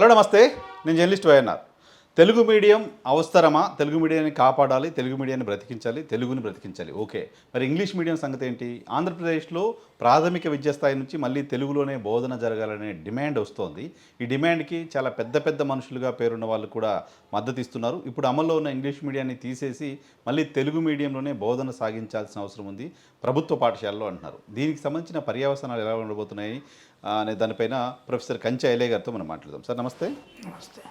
Hello నమస్తే, నేను journalist YNR. Telugu medium అవసరమా? తెలుగు మీడియాన్ని కాపాడాలి, తెలుగు మీడియాన్ని బ్రతికించాలి, తెలుగుని బ్రతికించాలి. ఓకే, మరి ఇంగ్లీష్ మీడియం సంగతి ఏంటి? ఆంధ్రప్రదేశ్లో ప్రాథమిక విద్యాస్థాయి నుంచి మళ్ళీ తెలుగులోనే బోధన జరగాలనే డిమాండ్ వస్తోంది. ఈ డిమాండ్కి చాలా పెద్ద పెద్ద మనుషులుగా పేరున్న వాళ్ళు కూడా మద్దతు ఇస్తున్నారు. ఇప్పుడు అమల్లో ఉన్న ఇంగ్లీష్ మీడియాన్ని తీసేసి మళ్ళీ తెలుగు మీడియంలోనే బోధన సాగించాల్సిన అవసరం ఉంది ప్రభుత్వ పాఠశాలలో అంటున్నారు. దీనికి సంబంధించిన పర్యవసానాలు ఎలా ఉండబోతున్నాయి అనే దానిపైన ప్రొఫెసర్ కంచె ఐలయ్య గారితో మనం మాట్లాడదాం. సార్ నమస్తే. నమస్తే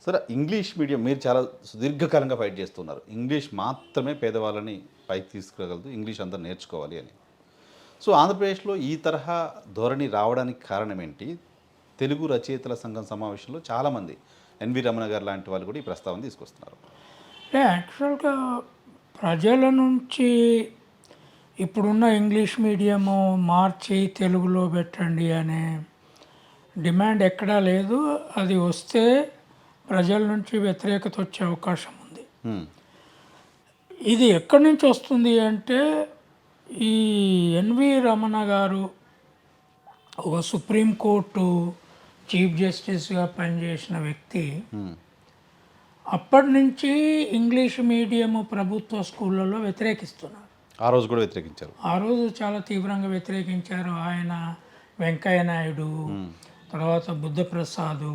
సార్, ఇంగ్లీష్ మీడియం మీరు చాలా సుదీర్ఘకాలంగా ఫైట్ చేస్తున్నారు. ఇంగ్లీష్ మాత్రమే పేదవాళ్ళని పైకి తీసుకురాగలదు, ఇంగ్లీష్ అందరూ నేర్చుకోవాలి అని. సో ఆంధ్రప్రదేశ్లో ఈ తరహా ధోరణి రావడానికి కారణం ఏంటి? తెలుగు రచయితల సంఘం సమావేశంలో చాలామంది ఎన్వి రమణ గారు లాంటి వాళ్ళు కూడా ఈ ప్రస్తావన తీసుకొస్తున్నారు. యాక్చువల్గా ప్రజల నుంచి ఇప్పుడున్న ఇంగ్లీష్ మీడియము మార్చి తెలుగులో పెట్టండి అనే డిమాండ్ ఎక్కడా లేదు. అది వస్తే ప్రజల నుంచి వ్యతిరేకత వచ్చే అవకాశం ఉంది. ఇది ఎక్కడి నుంచి వస్తుంది అంటే, ఈ ఎన్వి రమణ గారు ఒక సుప్రీంకోర్టు చీఫ్ జస్టిస్గా పనిచేసిన వ్యక్తి. అప్పటి నుంచి ఇంగ్లీష్ మీడియం ప్రభుత్వ స్కూళ్ళలో వ్యతిరేకిస్తున్నారు. ఆ రోజు కూడా వ్యతిరేకించారు. ఆ రోజు చాలా తీవ్రంగా వ్యతిరేకించారు. ఆయన, వెంకయ్య నాయుడు, తర్వాత బుద్ధప్రసాద్,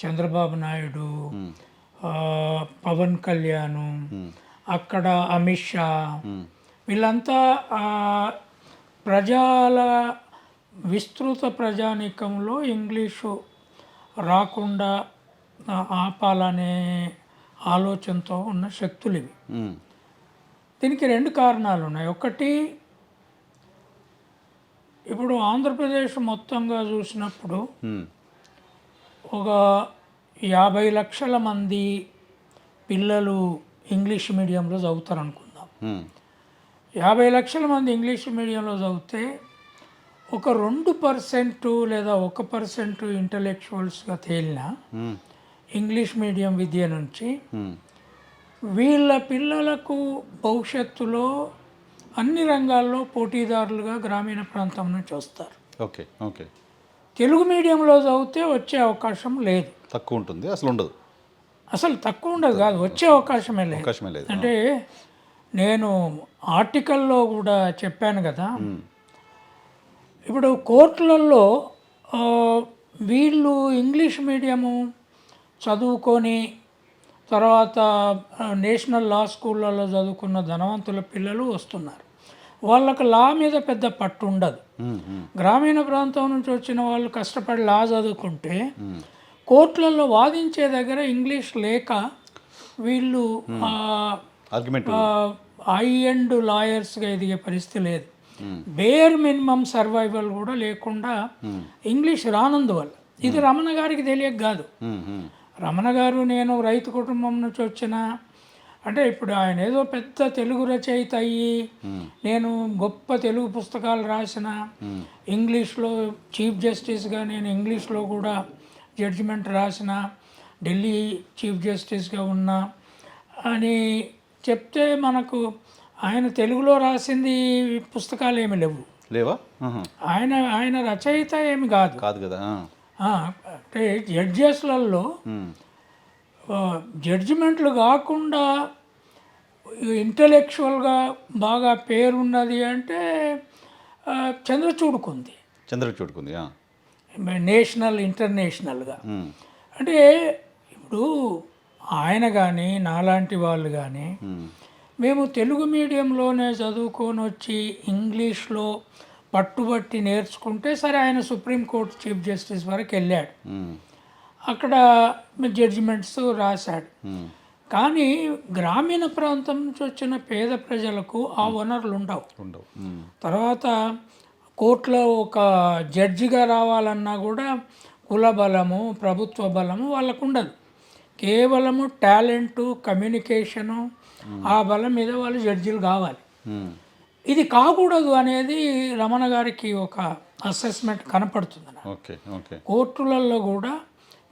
చంద్రబాబు నాయుడు, పవన్ కళ్యాణ్, అక్కడ అమిత్ షా, వీళ్ళంతా ప్రజల విస్తృత ప్రజానీకంలో ఇంగ్లీషు రాకుండా ఆపాలనే ఆలోచనతో ఉన్న శక్తులు ఇవి. దీనికి రెండు కారణాలు ఉన్నాయి. ఒకటి, ఇప్పుడు ఆంధ్రప్రదేశ్ మొత్తంగా చూసినప్పుడు ఒక 50 లక్షల మంది పిల్లలు ఇంగ్లీష్ మీడియంలో చదువుతారు అనుకుందాం. 50 లక్షల మంది ఇంగ్లీష్ మీడియంలో చదివితే ఒక 2% లేదా 1% ఇంటలెక్చువల్స్గా తేలిన ఇంగ్లీష్ మీడియం విద్య నుంచి వీళ్ళ పిల్లలకు భవిష్యత్తులో అన్ని రంగాల్లో పోటీదారులుగా గ్రామీణ ప్రాంతం నుంచి వస్తారు. ఓకే ఓకే తెలుగు మీడియంలో చదివితే వచ్చే అవకాశం లేదు, తక్కువ ఉంటుంది, అసలు ఉండదు. అసలు తక్కువ ఉండదు కాదు, వచ్చే అవకాశమే లేదు. అంటే నేను ఆర్టికల్లో కూడా చెప్పాను కదా, ఇప్పుడు కోర్టులలో వీళ్ళు ఇంగ్లీష్ మీడియము చదువుకొని తర్వాత నేషనల్ లా స్కూళ్ళలో చదువుకున్న ధనవంతుల పిల్లలు వస్తున్నారు. వాళ్ళకు లా మీద పెద్ద పట్టు ఉండదు. గ్రామీణ ప్రాంతం నుంచి వచ్చిన వాళ్ళు కష్టపడి లా చదువుకుంటే కోర్టులలో వాదించే దగ్గర ఇంగ్లీష్ లేక వీళ్ళు హై ఎండ్ లాయర్స్గా ఎదిగే పరిస్థితి లేదు. బేర్ మినిమం సర్వైవల్ కూడా లేకుండా ఇంగ్లీష్ రానందువల్ల. ఇది రమణ గారికి తెలియక కాదు. రమణ గారు, నేను రైతు కుటుంబం నుంచి వచ్చిన, అంటే ఇప్పుడు ఆయన ఏదో పెద్ద తెలుగు రచయిత అయ్యి నేను గొప్ప తెలుగు పుస్తకాలు రాసిన, ఇంగ్లీష్లో చీఫ్ జస్టిస్గా నేను ఇంగ్లీష్లో కూడా జడ్జిమెంట్ రాసిన, ఢిల్లీ చీఫ్ జస్టిస్గా ఉన్నా అని చెప్తే మనకు ఆయన తెలుగులో రాసింది పుస్తకాలు ఏమి లేవా? ఆయన రచయిత ఏమి కాదు కదా. అంటే జడ్జెస్లలో జడ్జిమెంట్లు కాకుండా ఇంటలెక్చువల్గా బాగా పేరున్నది అంటే చంద్రచూడుకుంది. నేషనల్ ఇంటర్నేషనల్గా. అంటే ఇప్పుడు ఆయన కానీ నాలాంటి వాళ్ళు కానీ మేము తెలుగు మీడియంలోనే చదువుకొని వచ్చి ఇంగ్లీష్లో పట్టుబట్టి నేర్చుకుంటే సరే, ఆయన సుప్రీంకోర్టు చీఫ్ జస్టిస్ వరకు వెళ్ళాడు, అక్కడ జడ్జిమెంట్స్ రాశాడు. కానీ గ్రామీణ ప్రాంతం నుంచి వచ్చిన పేద ప్రజలకు ఆ వనరులు ఉండవు. తర్వాత కోర్టులో ఒక జడ్జిగా రావాలన్నా కూడా కుల బలము, ప్రభుత్వ బలము వాళ్ళకు ఉండదు. కేవలము టాలెంటు, కమ్యూనికేషను, ఆ బలం మీద వాళ్ళు జడ్జిలు కావాలి. ఇది కాకూడదు అనేది రమణ గారికి ఒక అసెస్మెంట్ కనపడుతుంది. కోర్టులలో కూడా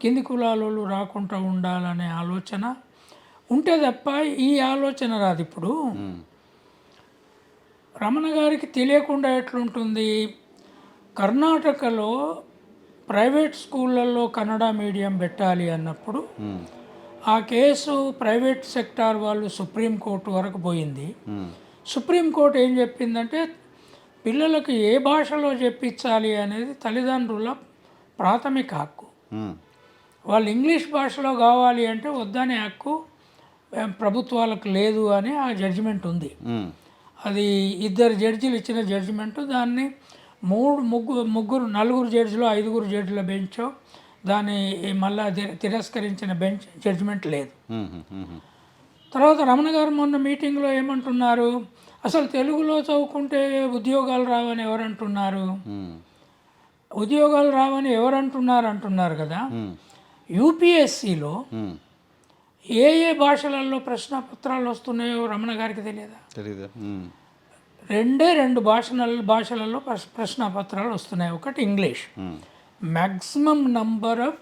కింది కులాలు రాకుండా ఉండాలనే ఆలోచన ఉంటే తప్ప ఈ ఆలోచన రాదు. ఇప్పుడు రమణ గారికి తెలియకుండా ఎట్లుంటుంది, కర్ణాటకలో ప్రైవేట్ స్కూళ్ళల్లో కన్నడ మీడియం పెట్టాలి అన్నప్పుడు ఉమ్, ఆ కేసు ప్రైవేట్ సెక్టార్ వాళ్ళు సుప్రీంకోర్టు వరకు పోయింది. ఉమ్, సుప్రీంకోర్టు ఏం చెప్పిందంటే పిల్లలకు ఏ భాషలో చెప్పించాలి అనేది తల్లిదండ్రుల ప్రాథమిక హక్కు. ఉమ్, వాళ్ళు ఇంగ్లీష్ భాషలో కావాలి అంటే వద్దనే హక్కు ప్రభుత్వాలకు లేదు అని ఆ జడ్జిమెంట్ ఉంది. ఉమ్, అది ఇద్దరు జడ్జిలు ఇచ్చిన జడ్జిమెంటు. దాన్ని నలుగురు జడ్జిలో 5 జడ్జిల బెంచ్ దాన్ని మళ్ళా తిరస్కరించిన బెంచ్ జడ్జిమెంట్ లేదు. ఉమ్, ఉమ్, తర్వాత రమణ గారు మొన్న మీటింగ్లో ఏమంటున్నారు, అసలు తెలుగులో చదువుకుంటే ఉద్యోగాలు రావని ఎవరంటున్నారు, ఉమ్, ఉద్యోగాలు రావని అంటున్నారు కదా. ఉమ్, యూపీఎస్సిలో ఉమ్. ఏ భాషలలో ప్రశ్నపత్రాలు వస్తున్నాయో రమణ గారికి తెలియదా? తెలీదు. రెండు భాషలలో ప్రశ్నపత్రాలు వస్తున్నాయి. ఒకటి English, maximum number of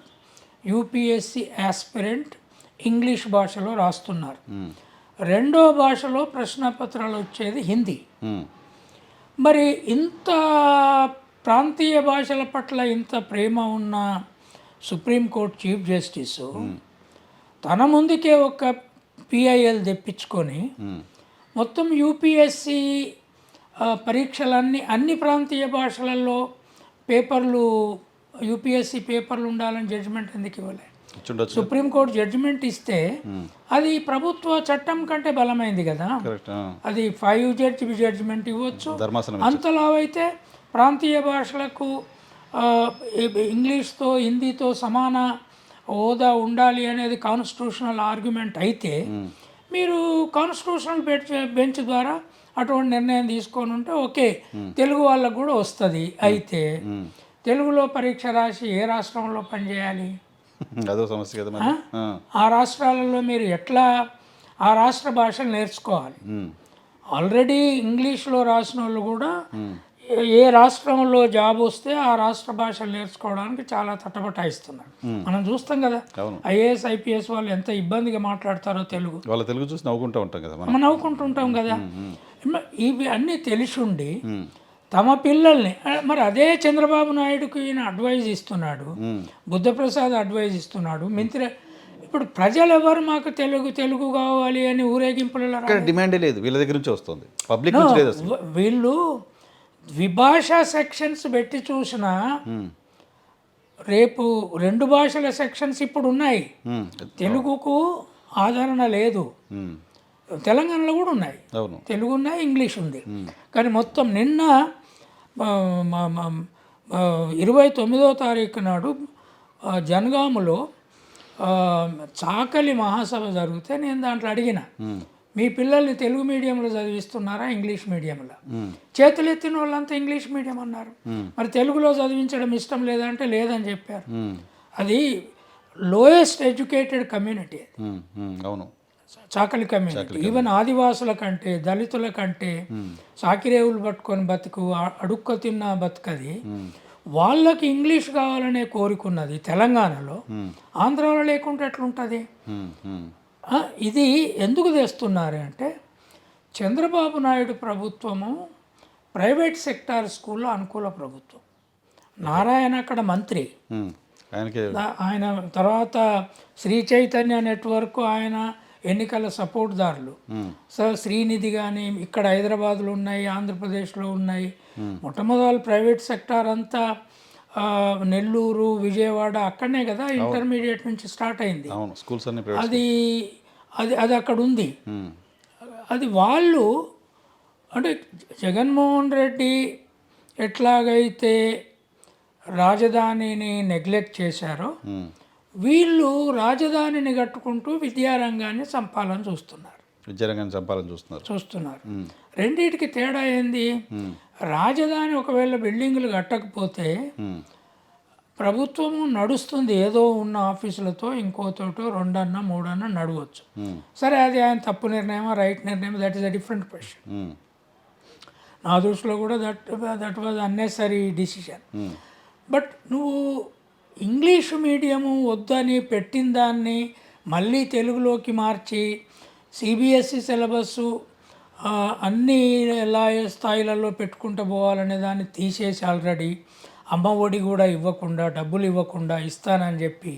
UPSC aspirant English భాషలో రాస్తున్నారు. రెండో భాషలో ప్రశ్నపత్రాలు వచ్చేది హిందీ. మరి ఇంత ప్రాంతీయ భాషల పట్ల ఇంత ప్రేమ ఉన్న సుప్రీంకోర్టు చీఫ్ జస్టిస్ తన ముందుకే ఒక పిఐఎల్ తెప్పించుకొని మొత్తం యూపీఎస్సి పరీక్షలన్నీ అన్ని ప్రాంతీయ భాషలలో యూపీఎస్సి పేపర్లు ఉండాలని జడ్జిమెంట్ ఎందుకు ఇవ్వలే? సుప్రీంకోర్టు జడ్జిమెంట్ ఇస్తే అది ప్రభుత్వ చట్టం కంటే బలమైంది కదా. అది 5 జడ్జి జడ్జిమెంట్ ఇవ్వచ్చు. అంతలా అయితే ప్రాంతీయ భాషలకు ఇంగ్లీష్తో హిందీతో సమాన హోదా ఉండాలి అనేది కాన్స్టిట్యూషనల్ ఆర్గ్యుమెంట్ అయితే మీరు కాన్స్టిట్యూషనల్ బెంచ్ ద్వారా అటువంటి నిర్ణయం తీసుకొని ఉంటే ఓకే, తెలుగు వాళ్ళకు కూడా వస్తుంది. అయితే తెలుగులో పరీక్ష రాసి ఏ రాష్ట్రంలో పనిచేయాలి? అదో సమస్య కదా. ఆ రాష్ట్రాలలో మీరు ఎట్లా ఆ రాష్ట్ర భాషను నేర్చుకోవాలి? ఆల్రెడీ ఇంగ్లీష్లో రాసిన వాళ్ళు కూడా ఏ రాష్ట్రంలో జాబ్ వస్తే ఆ రాష్ట్ర భాషలు నేర్చుకోవడానికి చాలా తటపటాయిస్తున్నారు. మనం చూస్తాం కదా, ఐఏఎస్ ఐపీఎస్ వాళ్ళు ఎంత ఇబ్బందిగా మాట్లాడతారో తెలుగు. వాళ్ళ తెలుగు చూసి నవ్వుకుంటూ ఉంటాం కదా, మనం నవ్వుకుంటుంటాం కదా. ఇవి అన్నీ తెలిసిండి తమ పిల్లల్ని మరి అదే చంద్రబాబు నాయుడుకి ఈయన అడ్వైజ్ ఇస్తున్నాడు, బుద్ధప్రసాద్ అడ్వైజ్ ఇస్తున్నాడు, ఇప్పుడు ప్రజలు ఎవరు మాకు తెలుగు కావాలి అని ఊరేగింపులలో డిమాండే లేదు, వీళ్ళ దగ్గర నుంచి వస్తుంది, పబ్లిక్ నుంచి లేదు. వీళ్ళు ద్విభాషా సెక్షన్స్ పెట్టి చూసినా రేపు 2 భాషల సెక్షన్స్ ఇప్పుడు ఉన్నాయి. తెలుగుకు ఆదరణ లేదు, తెలంగాణలో కూడా ఉన్నాయి, తెలుగు ఉన్నాయి, ఇంగ్లీష్ ఉంది. కానీ మొత్తం నిన్న 29వ తారీఖు నాడు జనగాములో చాకలి మహాసభ జరిగితే నేను దాంట్లో అడిగిన, మీ పిల్లల్ని తెలుగు మీడియంలో చదివిస్తున్నారా ఇంగ్లీష్ మీడియంలో? చేతులు ఎత్తిన వాళ్ళంతా ఇంగ్లీష్ మీడియం అన్నారు. మరి తెలుగులో చదివించడం ఇష్టం లేదంటే లేదని చెప్పారు. అది లోయెస్ట్ ఎడ్యుకేటెడ్ కమ్యూనిటీ అది. అవును, చాకలి కమ్యూనిటీ. ఈవెన్ ఆదివాసుల కంటే, దళితుల కంటే, సాకిరేవులు పట్టుకొని బతుకు, అడుక్క తిన్న బతుకది. వాళ్ళకి ఇంగ్లీష్ కావాలనే కోరుకున్నది తెలంగాణలో, ఆంధ్రాలో లేకుంటే ఎట్లుంటుంది? ఇది ఎందుకు తెస్తున్నారు అంటే చంద్రబాబు నాయుడు ప్రభుత్వము ప్రైవేట్ సెక్టార్ స్కూల్లో అనుకూల ప్రభుత్వం. నారాయణ అక్కడ మంత్రి, ఆయన తర్వాత శ్రీ చైతన్య నెట్వర్క్ ఆయన ఎన్నికల సపోర్ట్దారులు. శ్రీనిధి కానీ ఇక్కడ హైదరాబాద్లో ఉన్నాయి, ఆంధ్రప్రదేశ్లో ఉన్నాయి. మొట్టమొదటి ప్రైవేట్ సెక్టార్ అంతా నెల్లూరు, విజయవాడ అక్కడనే కదా ఇంటర్మీడియట్ నుంచి స్టార్ట్ అయింది. అది అది అది అక్కడ ఉంది. అది వాళ్ళు అంటే జగన్మోహన్ రెడ్డి ఎట్లాగైతే రాజధానిని నెగ్లెక్ట్ చేశారో వీళ్ళు రాజధానిని కట్టుకుంటూ విద్యారంగాన్ని చంపాలని చూస్తున్నారు. రెండింటికి తేడా ఏంది? రాజధాని ఒకవేళ బిల్డింగులు కట్టకపోతే ప్రభుత్వము నడుస్తుంది, ఏదో ఉన్న ఆఫీసులతో ఇంకోతోటో 2 అన్నా 3 అన్నా నడవచ్చు. సరే, అది ఆయన తప్పు నిర్ణయమా రైట్ నిర్ణయం, that is a different question. నా దృష్టిలో కూడా that was unnecessary decision. But నువ్వు ఇంగ్లీషు మీడియము వద్దని పెట్టిన దాన్ని మళ్ళీ తెలుగులోకి మార్చి సిబిఎస్ఈ సిలబస్సు అన్ని స్థాయిలలో పెట్టుకుంటూ పోవాలనే దాన్ని తీసేసి ఆల్రెడీ అమ్మ ఒడి కూడా ఇవ్వకుండా, డబ్బులు ఇవ్వకుండా ఇస్తానని చెప్పి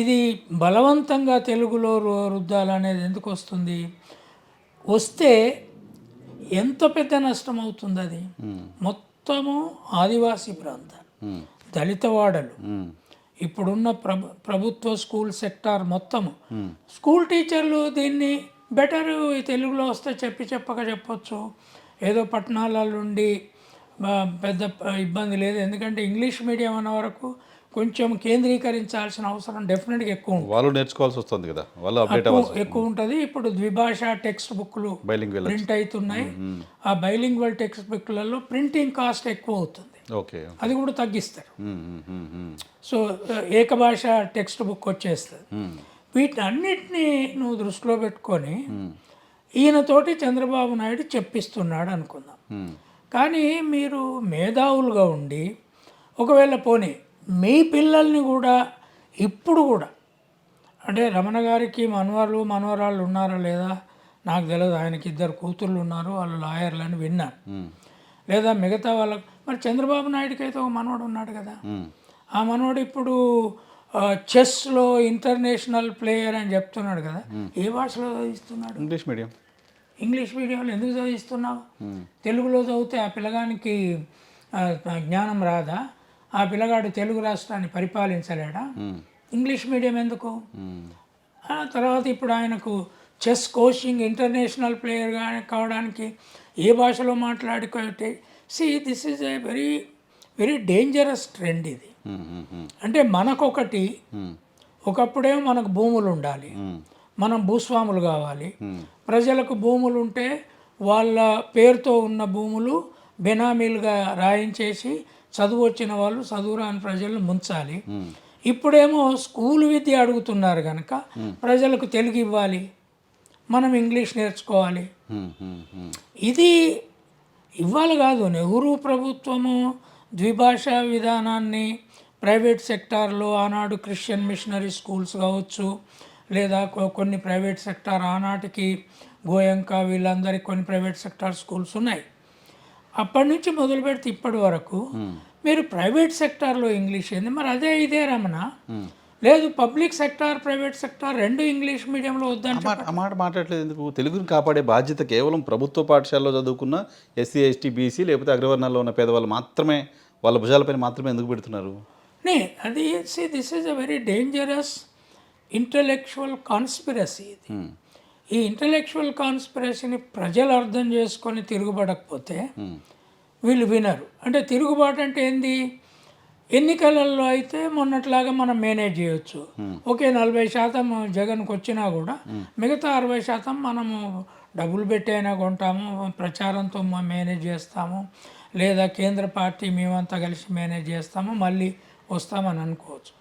ఇది బలవంతంగా తెలుగులో రుద్దాలనేది ఎందుకు వస్తుంది? వస్తే ఎంత పెద్ద నష్టం అవుతుంది అది? మొత్తము ఆదివాసీ ప్రాంతాలు, దళిత వాడలు, ఇప్పుడున్న ప్రభుత్వ స్కూల్ సెక్టార్ మొత్తము, స్కూల్ టీచర్లు దీన్ని బెటర్ తెలుగులో వస్తే చెప్పొచ్చు. ఏదో పట్టణాల నుండి పెద్ద ఇబ్బంది లేదు, ఎందుకంటే ఇంగ్లీష్ మీడియం అన్న వరకు కొంచెం కేంద్రీకరించాల్సిన అవసరం డెఫినెట్గా ఎక్కువ ఉంటుంది. వాళ్ళు నేర్చుకోవాల్సి వస్తుంది కదా, వాళ్ళు అప్డేట్ అవ్వాలి ఎక్కువ ఉంటుంది. ఇప్పుడు ద్విభాష టెక్స్ట్ బుక్లు ప్రింట్ అవుతున్నాయి. ఆ బైలింగ్వల్ టెక్స్ట్ బుక్లలో ప్రింటింగ్ కాస్ట్ ఎక్కువ అవుతుంది, ఓకే, అది కూడా తగ్గిస్తారు. సో ఏకభాష టెక్స్ట్ బుక్ వచ్చేస్తుంది. వీటన్నిటినీ నువ్వు దృష్టిలో పెట్టుకొని ఈయనతోటి చంద్రబాబు నాయుడు చెప్పిస్తున్నాడు అనుకుందాం. కానీ మీరు మేధావులుగా ఉండి ఒకవేళ పోనీ మీ పిల్లల్ని కూడా ఇప్పుడు కూడా, అంటే రమణ గారికి మనవరాళ్ళు ఉన్నారా లేదా నాకు తెలియదు, ఆయనకి 2 కూతుర్లు ఉన్నారు, వాళ్ళు లాయర్లు అని విన్నాను. లేదా మిగతా వాళ్ళకు, మరి చంద్రబాబు నాయుడుకి అయితే ఒక మనవడు ఉన్నాడు కదా, ఆ మనవడు ఇప్పుడు చెస్లో ఇంటర్నేషనల్ ప్లేయర్ అని చెప్తున్నాడు కదా. ఏ భాషలో చదివిస్తున్నాడు? ఇంగ్లీష్ మీడియంలో ఎందుకు చదివిస్తున్నావు? తెలుగులో చదివితే ఆ పిల్లగానికి జ్ఞానం రాదా? ఆ పిల్లగాడు తెలుగు రాష్ట్రాన్ని పరిపాలించలేడా? ఇంగ్లీష్ మీడియం ఎందుకు? తర్వాత ఇప్పుడు ఆయనకు చెస్ కోచింగ్ ఇంటర్నేషనల్ ప్లేయర్ కావడానికి ఏ భాషలో మాట్లాడుకోతే? This is a very very dangerous trend ఇది. అంటే మనకొకటి, ఒకప్పుడేమో మనకు భూములు ఉండాలి, మనం భూస్వాములు కావాలి, ప్రజలకు భూములు ఉంటే వాళ్ళ పేరుతో ఉన్న భూములు బెనామీలుగా రాయించేసి చదువు వచ్చిన వాళ్ళు చదువురాని ప్రజలను ముంచాలి. ఇప్పుడేమో స్కూల్ విద్య అడుగుతున్నారు కనుక ప్రజలకు తెలుగు ఇవ్వాలి, మనం ఇంగ్లీష్ నేర్చుకోవాలి. ఇది ఇవ్వాలి కాదు. నెహ్రూ ప్రభుత్వము ద్విభాషా విధానాన్ని ప్రైవేట్ సెక్టార్లో ఆనాడు క్రిస్టియన్ మిషనరీ స్కూల్స్ కావచ్చు, లేదా కొన్ని ప్రైవేట్ సెక్టార్, ఆనాటికి గోయంక వీళ్ళందరికీ కొన్ని ప్రైవేట్ సెక్టార్ స్కూల్స్ ఉన్నాయి. అప్పటి నుంచి మొదలు పెడితే ఇప్పటి వరకు మీరు ప్రైవేట్ సెక్టార్లో ఇంగ్లీష్ ఏంది? మరి ఇదే రమణ లేదు, పబ్లిక్ సెక్టార్ ప్రైవేట్ సెక్టార్ రెండు ఇంగ్లీష్ మీడియంలో వద్దంటే ఆ మాట మాట్లాడలేదు ఎందుకు? తెలుగుని కాపాడే బాధ్యత కేవలం ప్రభుత్వ పాఠశాలలో చదువుకున్న ఎస్సీ ఎస్టీ బీసీ లేకపోతే అగ్రవర్ణాల్లో ఉన్న పేదవాళ్ళు మాత్రమే, వాళ్ళ భుజాలపైన మాత్రమే ఎందుకు పెడుతున్నారు? అది this is a very dangerous intellectual conspiracy. ఇది ఈ ఇంటలెక్చువల్ కాన్స్పిరసీని ప్రజలు అర్థం చేసుకొని తిరుగుబడకపోతే వీళ్ళు వినరు. అంటే తిరుగుబాటు అంటే ఏంది? ఎన్నికలలో అయితే మొన్నట్లాగా మనం మేనేజ్ చేయొచ్చు. ఓకే, 40% జగన్కి వచ్చినా కూడా మిగతా 60% మనము డబ్బులు పెట్టి అయినా కొంటాము, ప్రచారంతో మేనేజ్ చేస్తాము, లేదా కేంద్ర పార్టీ మేమంతా కలిసి మేనేజ్ చేస్తాము, మళ్ళీ వస్తామని అనుకోవచ్చు.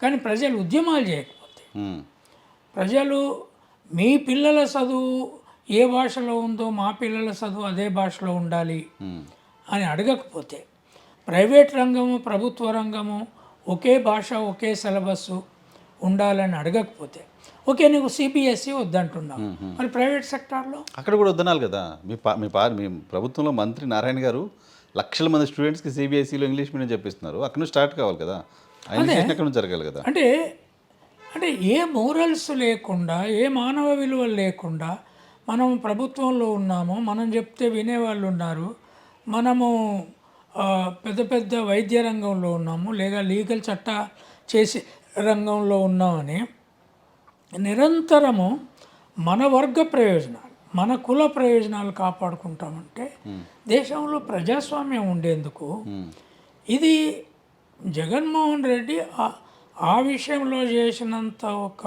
కానీ ప్రజలు ఉద్యమాలు చేయకపోతే, ప్రజలు మీ పిల్లల చదువు ఏ భాషలో ఉందో మా పిల్లల చదువు అదే భాషలో ఉండాలి అని అడగకపోతే, ప్రైవేట్ రంగము ప్రభుత్వ రంగము ఒకే భాష ఒకే సిలబస్ ఉండాలని అడగకపోతే, ఓకే నీకు సిబిఎస్ఈ వద్దంటున్నావు, మరి ప్రైవేట్ సెక్టార్లో అక్కడ కూడా వద్దనాలి కదా. మీ ప్రభుత్వంలో మంత్రి నారాయణ గారు లక్షల మంది స్టూడెంట్స్కి సిబిఎస్ఈలో ఇంగ్లీష్ మీడియం చెప్పిస్తున్నారు. అక్కడ నుంచి స్టార్ట్ కావాలి కదా, అక్కడ నుంచి జరగాలి కదా. అంటే ఏ మోరల్స్ లేకుండా, ఏ మానవ విలువలు లేకుండా మనం ప్రభుత్వంలో ఉన్నాము, మనం చెప్తే వినేవాళ్ళు ఉన్నారు, మనము పెద్ద పెద్ద వైద్య రంగంలో ఉన్నాము, లేదా లీగల్ చట్ట చేసే రంగంలో ఉన్నామని నిరంతరము మన వర్గ ప్రయోజనాలు, మన కుల ప్రయోజనాలు కాపాడుకుంటామంటే దేశంలో ప్రజాస్వామ్యం ఉండేందుకు ఇది జగన్మోహన్ రెడ్డి ఆ విషయంలో చేసినంత ఒక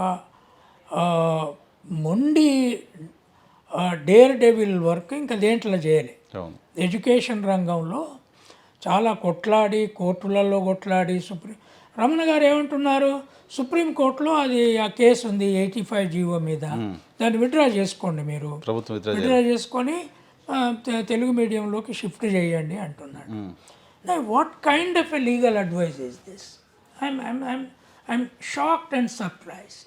మొండి డేర్ డెవిల్ వర్క్ ఇంకా దేంట్లో చేయలే. ఎడ్యుకేషన్ రంగంలో చాలా కొట్లాడి, కోర్టులలో కొట్లాడి, రమణ గారు ఏమంటున్నారు, సుప్రీంకోర్టులో అది ఆ కేసు ఉంది 85 జీవో మీద, దాన్ని విత్డ్రా చేసుకోండి, మీరు విత్డ్రా చేసుకొని తెలుగు మీడియంలోకి షిఫ్ట్ చేయండి అంటున్నాడు. What kind of a legal advice is this? I'm shocked and surprise,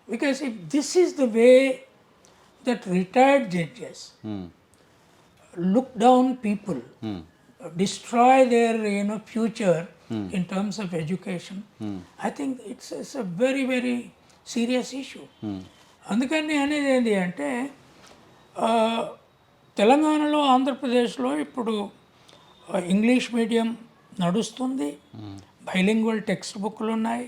because if this is the way that retired judges look down people, destroy their future in terms of education. I think it's a very very serious issue. అందుకని అనేది ఏంటి అంటే తెలంగాణలో ఆంధ్రప్రదేశ్లో ఇప్పుడు English medium నడుస్తుంది, bilingual text బుక్లు ఉన్నాయి.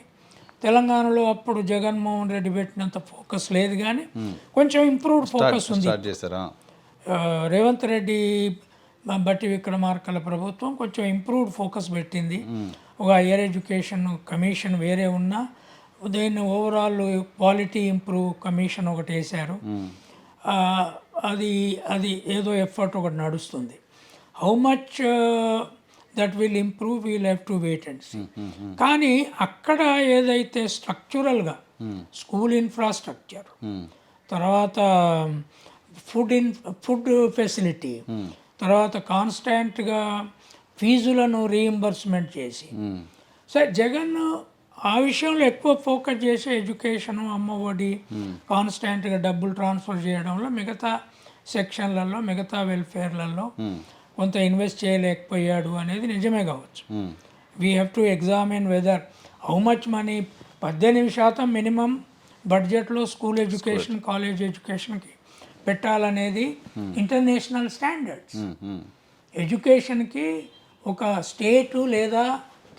తెలంగాణలో అప్పుడు జగన్మోహన్ రెడ్డి పెట్టినంత ఫోకస్ లేదు, కానీ కొంచెం ఇంప్రూవ్డ్ ఫోకస్ ఉంది. రేవంత్ రెడ్డి బట్టి విక్రమార్కల ప్రభుత్వం కొంచెం ఇంప్రూవ్డ్ ఫోకస్ పెట్టింది. ఒక హయ్యర్ ఎడ్యుకేషన్ కమిషన్ వేరే ఉన్నా దీన్ని ఓవరాల్ క్వాలిటీ ఇంప్రూవ్ కమిషన్ ఒకటి వేశారు. అది అది ఏదో ఎఫర్ట్ ఒకటి నడుస్తుంది. How much that will improve we'll have to wait and see. కానీ అక్కడ ఏదైతే స్ట్రక్చరల్గా స్కూల్ ఇన్ఫ్రాస్ట్రక్చర్, తర్వాత ఫుడ్ ఫెసిలిటీ, తర్వాత కాన్స్టాంట్గా ఫీజులను రీయింబర్స్మెంట్ చేసి, సరే జగన్ ఆ విషయంలో ఎక్కువ ఫోకస్ చేసే ఎడ్యుకేషను, అమ్మఒడి, కాన్స్టాంట్గా డబ్బులు ట్రాన్స్ఫర్ చేయడంలో, మిగతా సెక్షన్లలో, మిగతా వెల్ఫేర్లలో కొంత ఇన్వెస్ట్ చేయలేకపోయాడు అనేది నిజమే కావచ్చు. We have to examine whether how much money 18% minimum బడ్జెట్లో స్కూల్ ఎడ్యుకేషన్, కాలేజ్ ఎడ్యుకేషన్కి పెట్టాలనేది ఇంటర్నేషనల్ స్టాండర్డ్స్. ఎడ్యుకేషన్కి ఒక స్టేటు లేదా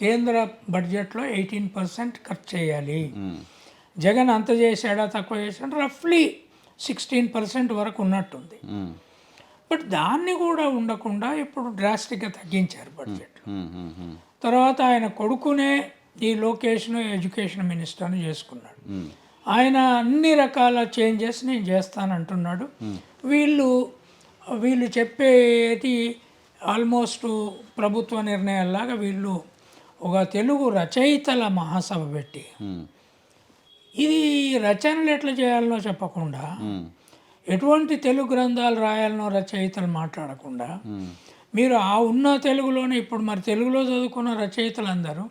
కేంద్ర బడ్జెట్లో 18% ఖర్చు చేయాలి. జగన్ అంత చేశాడా తక్కువ చేశాడా? రఫ్లీ 16% వరకు ఉన్నట్టుంది. బట్ దాన్ని కూడా ఉండకుండా ఇప్పుడు డ్రాస్టిక్గా తగ్గించారు బడ్జెట్. తర్వాత ఆయన కొడుకునే ఈ లోకేష్ను ఎడ్యుకేషన్ మినిస్టర్ని చేసుకున్నాడు. ఆయన అన్ని రకాల చేంజెస్ నేను చేస్తానంటున్నాడు. వీళ్ళు చెప్పేది ఆల్మోస్ట్ ప్రభుత్వ నిర్ణయాల్లాగా వీళ్ళు ఒక తెలుగు రచయితల మహాసభ పెట్టి ఇది రచనలు ఎట్లా చేయాలనో చెప్పకుండా, ఎటువంటి తెలుగు గ్రంథాలు రాయాలనో రచయితలు మాట్లాడకుండా, మీరు ఆ ఉన్న తెలుగులోనే ఇప్పుడు మరి తెలుగులో చదువుకున్న రచయితలు అందరూ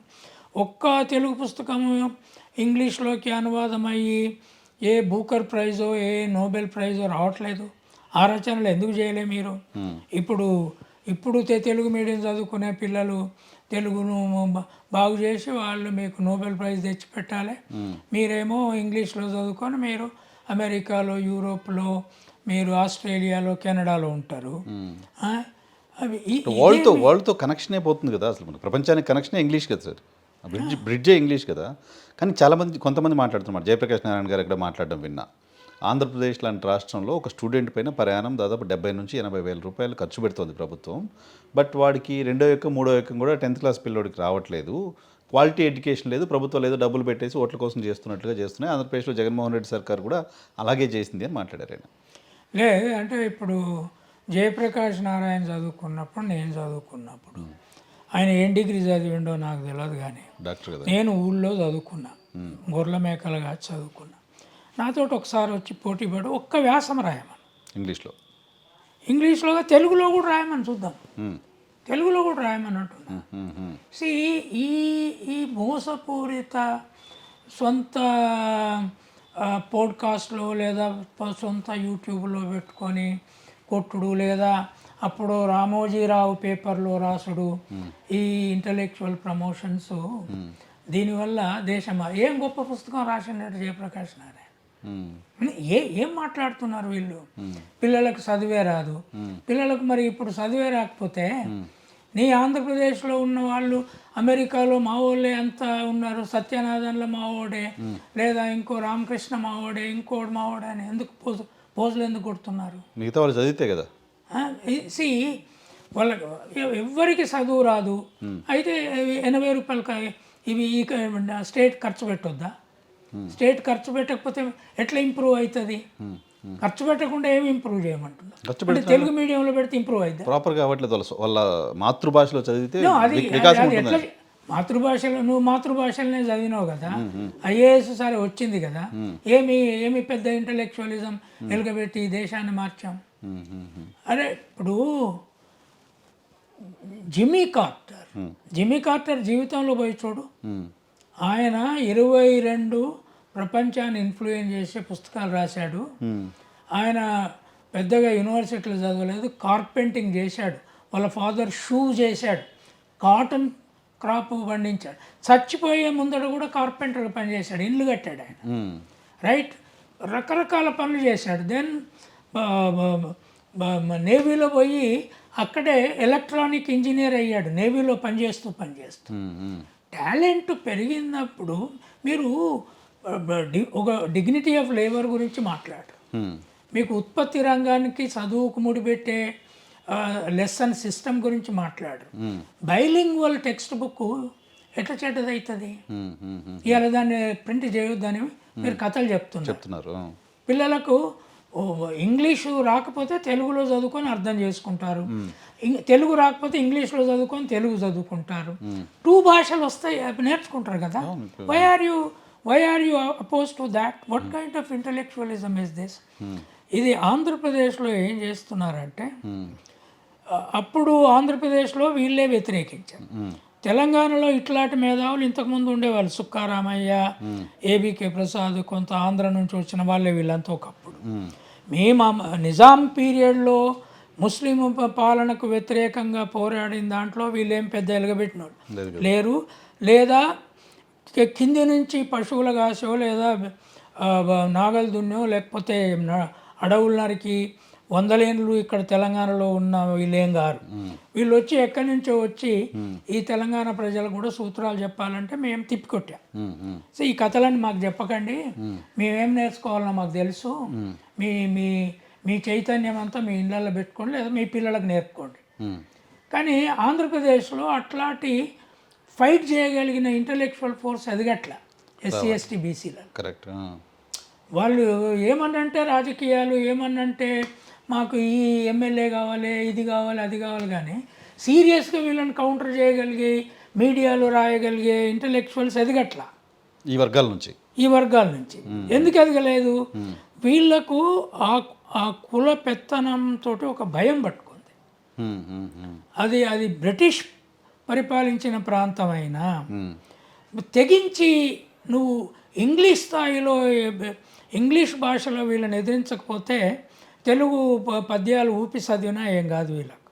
ఒక్క తెలుగు పుస్తకము ఇంగ్లీష్లోకి అనువాదం అయ్యి ఏ బూకర్ ప్రైజో ఏ నోబెల్ ప్రైజో రావట్లేదు. ఆ రచనలు ఎందుకు చేయలే మీరు? ఇప్పుడు తెలుగు మీడియం చదువుకునే పిల్లలు తెలుగును బాగు చేసి వాళ్ళు మీకు నోబెల్ ప్రైజ్ తెచ్చిపెట్టాలి. మీరేమో ఇంగ్లీష్లో చదువుకొని మీరు అమెరికాలో, యూరోప్లో, మీరు ఆస్ట్రేలియాలో, కెనడాలో ఉంటారు. అవి వరల్డ్తో కనెక్షన్ అయిపోతుంది కదా. అసలు మన ప్రపంచానికి కనెక్షనే ఇంగ్లీష్ కదా సార్. బ్రిడ్జే ఇంగ్లీష్ కదా. కానీ కొంతమంది మాట్లాడుతున్నారు. జయప్రకాష్ నారాయణ గారు ఇక్కడ మాట్లాడడం విన్నా. ఆంధ్రప్రదేశ్ లాంటి రాష్ట్రంలో ఒక స్టూడెంట్ పైన ప్రయాణం దాదాపు 70 నుంచి 80 వేల రూపాయలు ఖర్చు పెడుతుంది ప్రభుత్వం. బట్ వాడికి 2వ ఎక్కం 3వ ఎక్కం కూడా 10th క్లాస్ పిల్లోడికి రావట్లేదు. క్వాలిటీ ఎడ్యుకేషన్ లేదు. ప్రభుత్వం లేదు, డబ్బులు పెట్టేసి ఓట్ల కోసం చేస్తున్నట్లుగా చేస్తున్నాయి. ఆంధ్రప్రదేశ్లో జగన్మోహన్ రెడ్డి సర్కార్ కూడా అలాగే చేసింది అని మాట్లాడారు ఆయన. లేదు అంటే ఇప్పుడు జయప్రకాష్ నారాయణ చదువుకున్నప్పుడు, నేను చదువుకున్నప్పుడు ఆయన ఏం డిగ్రీ చదివిండో నాకు తెలియదు, కానీ డాక్టర్ కదా, నేను ఊళ్ళో చదువుకున్నా, గొర్రెల మేకలుగా చదువుకున్నా. నాతో ఒకసారి వచ్చి పోటీ పడి ఒక్క వ్యాసం రాయమని ఇంగ్లీష్లో తెలుగులో కూడా రాయమని చూద్దాం, తెలుగులో కూడా రాయమని అంటున్నా. ఈ మోసపూరిత సొంత పోడ్కాస్ట్లో లేదా సొంత యూట్యూబ్లో పెట్టుకొని కొట్టుడు, లేదా అప్పుడు రామోజీరావు పేపర్లో రాసుడు, ఈ ఇంటలెక్చువల్ ప్రమోషన్స్, దీనివల్ల దేశం ఏం గొప్ప పుస్తకం రాసినట్టు జయప్రకాష్ నారాయణ. ఏం మాట్లాడుతున్నారు వీళ్ళు? పిల్లలకు చదివే రాదు. పిల్లలకు మరి ఇప్పుడు చదివే రాకపోతే నీ ఆంధ్రప్రదేశ్లో ఉన్న వాళ్ళు అమెరికాలో మావోళ్ళే అంత ఉన్నారు, సత్యనాథన్ల మావోడే, లేదా ఇంకో రామకృష్ణ మావోడే, ఇంకోటి మావోడే అని ఎందుకు పోజులు ఎందుకు కొడుతున్నారు? మిగతా వాళ్ళు చదివితే కదా. వాళ్ళకి ఎవ్వరికి చదువు రాదు. అయితే 80 రూపాయలకి ఇవి స్టేట్ ఖర్చు పెట్టొద్దా? స్టేట్ ఖర్చు పెట్టకపోతే ఎట్లా ఇంప్రూవ్ అవుతుంది? ఖర్చు పెట్టకుండా ఏమి ఇంప్రూవ్ చేయమంటున్నారు? తెలుగు మీడియంలో పెడితే ఇంప్రూవ్ అవుతుంది. ప్రాపర్గా అవ్వట్లేదు. వాళ్ళ మాతృభాషలో చదివితే అది ఎట్లా మాతృభాషలో, నువ్వు మాతృభాషలనే చదివినావు కదా, ఐఏఎస్ సరే వచ్చింది కదా, ఏమి పెద్ద ఇంటలెక్చువలిజం వెలుగబెట్టి దేశాన్ని మార్చాం? అరే ఇప్పుడు జిమ్మీ కార్టర్ జీవితంలో పోయి చూడు. ఆయన 22 ప్రపంచాన్ని ఇన్ఫ్లుయెన్స్ చేసే పుస్తకాలు రాశాడు. ఆయన పెద్దగా యూనివర్సిటీలు చదవలేదు, కార్పెంటింగ్ చేశాడు. వాళ్ళ ఫాదర్ షూ చేశాడు, కాటన్ క్రాప్ పండించాడు, చచ్చిపోయే ముందర కూడా కార్పెంటర్గా పనిచేశాడు, ఇల్లు కట్టాడు ఆయన, రైట్, రకరకాల పనులు చేశాడు. దెన్ నేవీలో పోయి అక్కడే ఎలక్ట్రానిక్ ఇంజనీర్ అయ్యాడు, నేవీలో పనిచేస్తూ టాలెంట్ పెరిగినప్పుడు మీరు ఒక డిగ్నిటీ ఆఫ్ లేబర్ గురించి మాట్లాడు, మీకు ఉత్పత్తి రంగానికి చదువుకు ముడిపెట్టే లెసన్ సిస్టమ్ గురించి మాట్లాడు. బైలింగ్వల్ టెక్స్ట్ బుక్ ఎట్లా చెడ్డదవుతుంది? ఇవాళ దాన్ని ప్రింట్ చేయొద్దని మీరు కథలు చెప్తున్నారు. పిల్లలకు ఇంగ్లీషు రాకపోతే తెలుగులో చదువుకొని అర్థం చేసుకుంటారు, తెలుగు రాకపోతే ఇంగ్లీష్లో చదువుకొని తెలుగు చదువుకుంటారు, 2 భాషలు వస్తాయి, నేర్చుకుంటారు కదా. Why are you oppose to that? What kind of intellectualism is this? ఇది ఆంధ్రప్రదేశ్లో ఏం చేస్తున్నారంటే, అప్పుడు ఆంధ్రప్రదేశ్లో వీళ్ళే వ్యతిరేకించారు, తెలంగాణలో ఇట్లాంటి మేధావులు ఇంతకుముందు ఉండేవాళ్ళు, సుక్కారామయ్య, ఏబికే ప్రసాద్, కొంత ఆంధ్ర నుంచి వచ్చిన వాళ్ళే వీళ్ళంతా ఒకప్పుడు. మేము నిజాం పీరియడ్లో ముస్లిం పాలనకు వ్యతిరేకంగా పోరాడిన దాంట్లో వీళ్ళేం పెద్ద ఎలగబెట్టిన వాళ్ళు లేరు, లేదా కింది నుంచి పశువుల కాసో లేదా నాగలు దున్నో లేకపోతే అడవుల నరికి 100 ఏళ్ళు ఇక్కడ తెలంగాణలో ఉన్న వీళ్ళేం గారు. వీళ్ళు వచ్చి ఎక్కడి నుంచో వచ్చి ఈ తెలంగాణ ప్రజలకు కూడా సూత్రాలు చెప్పాలంటే మేము తిప్పికొట్టాం. సో ఈ కథలని మాకు చెప్పకండి, మేమేం నేర్చుకోవాలన్నా మాకు తెలుసు, మీ మీ మీ చైతన్యం అంతా మీ ఇళ్ళల్లో పెట్టుకోండి లేదా మీ పిల్లలకు నేర్పుకోండి. కానీ ఆంధ్రప్రదేశ్లో అట్లాంటి ఫైట్ చేయగలిగిన ఇంటలెక్చువల్ ఫోర్స్ ఎదగట్లా ఎస్సీ ఎస్టీ బీసీలో. కరెక్ట్. వాళ్ళు ఏమన్నంటే రాజకీయాలు, ఏమన్నంటే మాకు ఈ ఎమ్మెల్యే కావాలి, ఇది కావాలి, అది కావాలి, కానీ సీరియస్గా వీళ్ళని కౌంటర్ చేయగలిగే, మీడియాలో రాయగలిగే ఇంటలెక్చువల్స్ ఎదగట్లా ఈ వర్గాల నుంచి. ఎందుకు ఎదగలేదు? వీళ్లకు ఆ కుల పెత్తనంతో ఒక భయం పట్టుకుంది. అది బ్రిటిష్ పరిపాలించిన ప్రాంతమైనా తెగించి నువ్వు ఇంగ్లీష్ స్థాయిలో ఇంగ్లీష్ భాషలో వీళ్ళని ఎదిరించకపోతే తెలుగు పద్యాలు ఊపి చదివినా ఏం కాదు వీళ్ళకు.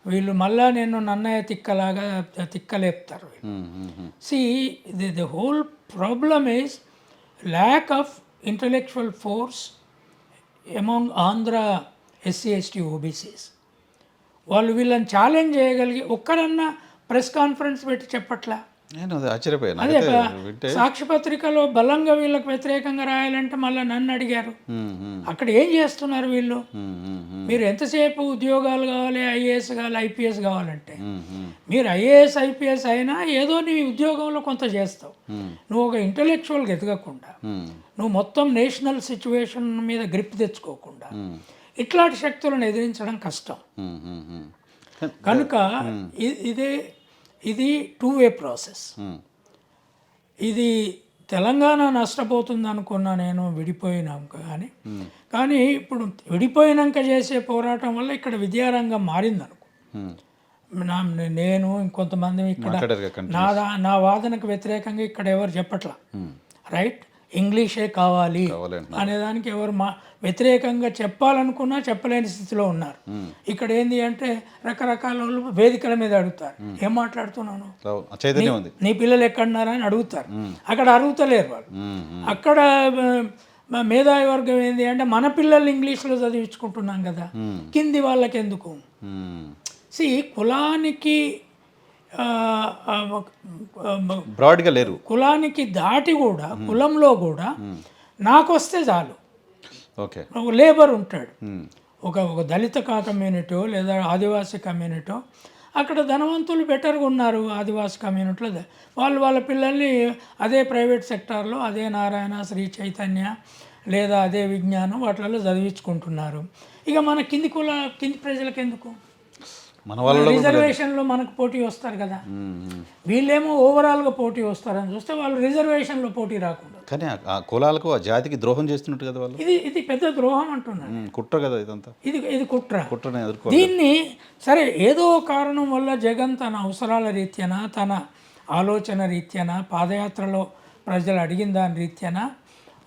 వీళ్ళు మళ్ళా నేను నన్నయ్య తిక్కలాగా తిక్కలేపుతారు. See the whole problem is lack of intellectual force among Andhra SC ST OBCs. వాళ్ళు వీళ్ళని ఛాలెంజ్ చేయగలిగి ఒక్కరన్నా ప్రెస్ కాన్ఫరెన్స్ పెట్టి చెప్పట్లా. అదే సాక్షిపత్రికలో బలంగా వీళ్ళకి వ్యతిరేకంగా రాయాలంటే మళ్ళీ నన్ను అడిగారు, అక్కడ ఏం చేస్తున్నారు వీళ్ళు? మీరు ఎంతసేపు ఉద్యోగాలు కావాలి, ఐఏఎస్ కావాలి, ఐపీఎస్ కావాలంటే మీరు ఐఏఎస్ ఐపీఎస్ అయినా ఏదో నీ ఉద్యోగంలో కొంత చేస్తావు. నువ్వు ఒక ఇంటలెక్చువల్గా ఎదగకుండా, నువ్వు మొత్తం నేషనల్ సిచ్యువేషన్ మీద గ్రిప్ తెచ్చుకోకుండా ఇట్లాంటి శక్తులను ఎదిరించడం కష్టం. కనుక ఇది 2-way ప్రాసెస్. ఇది తెలంగాణ నష్టపోతుంది అనుకున్నా నేను విడిపోయినాక, కానీ ఇప్పుడు విడిపోయినాక చేసే పోరాటం వల్ల ఇక్కడ విద్యారంగం మారింది అనుకో. నేను ఇంకొంతమంది ఇక్కడ నా వాదనకు వ్యతిరేకంగా ఇక్కడ ఎవరు చెప్పట్లా, రైట్, ఇంగ్లీషే కావాలి అనేదానికి ఎవరు వ్యతిరేకంగా చెప్పాలనుకున్నా చెప్పలేని స్థితిలో ఉన్నారు. ఇక్కడ ఏంది అంటే రకరకాల వేదికల మీద అడుగుతారు, ఏం మాట్లాడుతున్నాను, నీ పిల్లలు ఎక్కడున్నారా అని అడుగుతారు. అక్కడ అడుగుతలేరు వాళ్ళు. అక్కడ మేధావి వర్గం ఏంది అంటే మన పిల్లలు ఇంగ్లీష్లో చదివించుకుంటున్నాం కదా, కింది వాళ్ళకి ఎందుకు? కులానికి బ్రాడ్గా లేరు, కులానికి దాటి కూడా కులంలో కూడా నాకు వస్తే చాలు. ఒక లేబర్ ఉంటాడు, ఒక దళిత కమ్యూనిటీ లేదా ఆదివాసీ కమ్యూనిటీ, అక్కడ ధనవంతులు బెటర్గా ఉన్నారు. ఆదివాసీ కమ్యూనిటీలో వాళ్ళ పిల్లల్ని అదే ప్రైవేట్ సెక్టార్లో అదే నారాయణ, శ్రీ చైతన్య లేదా అదే విజ్ఞానం వాటిలలో చదివించుకుంటున్నారు. ఇక మన కింది ప్రజలకు ఎందుకు? రిజర్వేషన్లో మనకు పోటీ వస్తారు కదా, వీళ్ళేమో ఓవరాల్గా పోటీ వస్తారని చూస్తే వాళ్ళు రిజర్వేషన్లో పోటీ రాకుండా. కానీ ఆ కులాలకు ఆ జాతికి ద్రోహం చేస్తున్నట్టు కదా వాళ్ళు. ఇది పెద్ద ద్రోహం అంటున్నాను. కుట్ర కదా ఇదంతా. ఇది కుట్రనే ఎదుర్కో. దీన్ని సరే ఏదో కారణం వల్ల జగన్ తన అవసరాల రీత్యాన, తన ఆలోచన రీత్యాన, పాదయాత్రలో ప్రజలు అడిగిన దాని రీత్యాన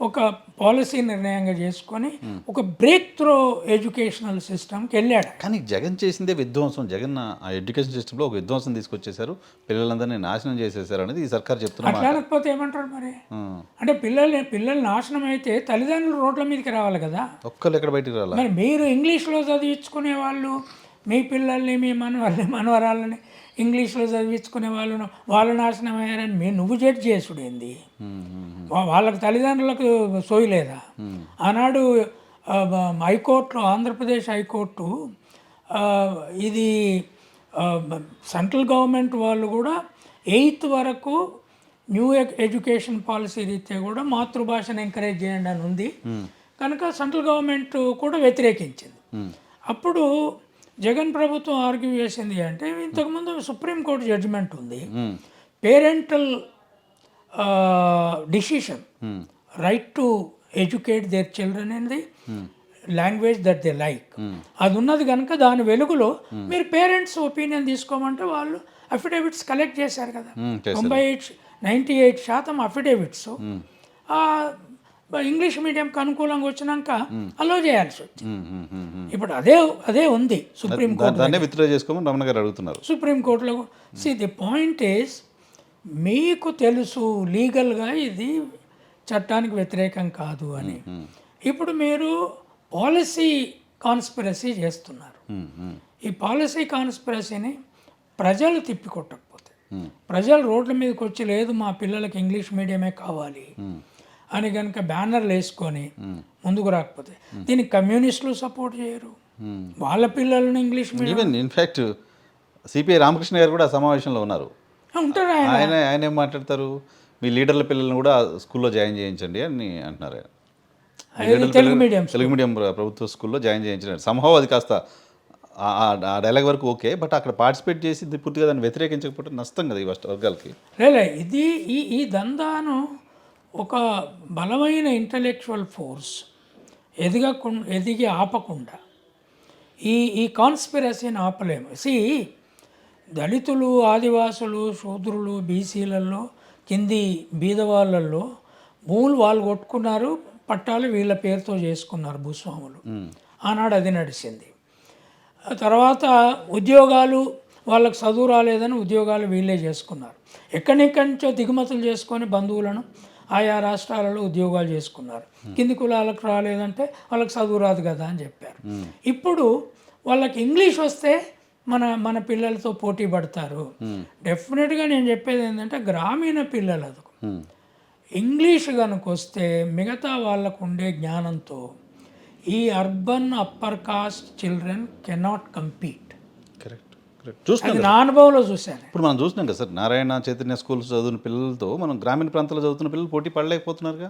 ఒక పాలసీ నిర్ణయంగా చేసుకొని ఒక బ్రేక్ త్రో ఎడ్యుకేషనల్ సిస్టమ్కి వెళ్ళాడు. కానీ జగన్ చేసిందే విధ్వంసం. జగన్ ఆ ఎడ్యుకేషన్ సిస్టంలో ఒక విధ్వంసం తీసుకొచ్చేసారు, పిల్లలందరినీ నాశనం చేసేసారు అనేది ఈ సర్కార్ చెప్తున్నారు. అట్లా అనకపోతే ఏమంటారు మరి? అంటే పిల్లలు నాశనం అయితే తల్లిదండ్రులు రోడ్ల మీదకి రావాలి కదా. ఒక్కళ్ళు ఎక్కడ బయటికి రాలా. మరి మీరు ఇంగ్లీష్లో చదివించుకునే వాళ్ళు మీ పిల్లల్ని మీ మనవరాలని ఇంగ్లీష్లో చదివించుకునే వాళ్ళు నాశనం అయ్యారని నువ్వు జడ్జ్ చేసుడు ఏంది? వాళ్ళకి తల్లిదండ్రులకు సోయలేదా? ఆనాడు హైకోర్టులో, ఆంధ్రప్రదేశ్ హైకోర్టు ఇది సెంట్రల్ గవర్నమెంట్ వాళ్ళు కూడా 8th వరకు న్యూ ఎడ్యుకేషన్ పాలసీ రీత్యా కూడా మాతృభాషను ఎంకరేజ్ చేయండి అని ఉంది కనుక సెంట్రల్ గవర్నమెంట్ కూడా వ్యతిరేకించింది. అప్పుడు జగన్ ప్రభుత్వం ఆర్గ్యూ చేసింది అంటే, ఇంతకుముందు సుప్రీంకోర్టు జడ్జిమెంట్ ఉంది, parental decision right to educate their children in the language that they like, అది ఉన్నది కనుక దాని వెలుగులో మీరు పేరెంట్స్ ఒపీనియన్ తీసుకోమంటే వాళ్ళు అఫిడేవిట్స్ కలెక్ట్ చేశారు కదా. 98% అఫిడేవిట్స్ ఇంగ్లీష్ మీడియంకి అనుకూలంగా వచ్చినాక అలో చేయాల్సి వచ్చింది. ఇప్పుడు అదే ఉంది సుప్రీంకోర్టు. దాన్ని విత్డ్రా చేసుకోమని రమణ గారు అడుగుతున్నారు సుప్రీంకోర్టులో. ది పాయింట్ ఈస్, మీకు తెలుసు లీగల్గా ఇది చట్టానికి వ్యతిరేకం కాదు అని. ఇప్పుడు మీరు పాలసీ కాన్స్పిరసీ చేస్తున్నారు. ఈ పాలసీ కాన్స్పిరసీని ప్రజలు తిప్పికొట్టకపోతే, ప్రజలు రోడ్ల మీదకి వచ్చి లేదు మా పిల్లలకి ఇంగ్లీష్ మీడియమే కావాలి అని కనుక బ్యానర్లు వేసుకొని ముందుకు రాకపోతే దీనికి కమ్యూనిస్టులు సపోర్ట్ చేయరు. వాళ్ళ పిల్లలను English medium, in fact CPI Ramakrishna గారు కూడా సమావేశంలో ఉన్నారు. ఉంటారు. ఆయన ఏం మాట్లాడతారు, మీ లీడర్ల పిల్లల్ని కూడా స్కూల్లో జాయిన్ చేయించండి అని అంటున్నారు. తెలుగు మీడియం ప్రభుత్వ స్కూల్లో జాయిన్ చేయించారు. సంభవం అది కాస్త ఆ డైలాగ్ వరకు ఓకే, బట్ అక్కడ పార్టిసిపేట్ చేసి పూర్తిగా దాన్ని వ్యతిరేకించకపోతే నష్టం కదా ఈ వర్గాలకి. ఇది ఈ దందాను ఒక బలమైన ఇంటలెక్చువల్ ఫోర్స్ ఎదిగి ఆపకుండా ఈ కాన్స్పిరసీని ఆపలేము. దళితులు, ఆదివాసులు, శూద్రులు, బీసీలలో, కింది బీదవాళ్ళల్లో భూములు వాళ్ళు కొట్టుకున్నారు, పట్టాలు వీళ్ళ పేరుతో చేసుకున్నారు భూస్వాములు. ఆనాడు అది నడిచింది. తర్వాత ఉద్యోగాలు, వాళ్ళకి చదువు రాలేదని ఉద్యోగాలు వీళ్ళే చేసుకున్నారు. ఎక్కడి నుంచో దిగుమతులు చేసుకొని బంధువులను ఆయా రాష్ట్రాలలో ఉద్యోగాలు చేసుకున్నారు. కింది కులాలకు రాలేదంటే వాళ్ళకి చదువు రాదు కదా అని చెప్పారు. ఇప్పుడు వాళ్ళకి ఇంగ్లీష్ వస్తే మన పిల్లలతో పోటీ పడతారు. డెఫినెట్గా నేను చెప్పేది ఏంటంటే, గ్రామీణ పిల్లలకు ఇంగ్లీష్ కనుక వస్తే మిగతా వాళ్ళకు ఉండే జ్ఞానంతో ఈ urban upper caste children cannot compete. అది నా అనుభవంలో చూశాను. ఇప్పుడు మనం చూసినాం కదా సార్, నారాయణ చైతన్య స్కూల్స్ చదువుతున్న పిల్లలతో మనం గ్రామీణ ప్రాంతాల్లో చదువుతున్న పిల్లలు పోటీ పడలేకపోతున్నారుగా.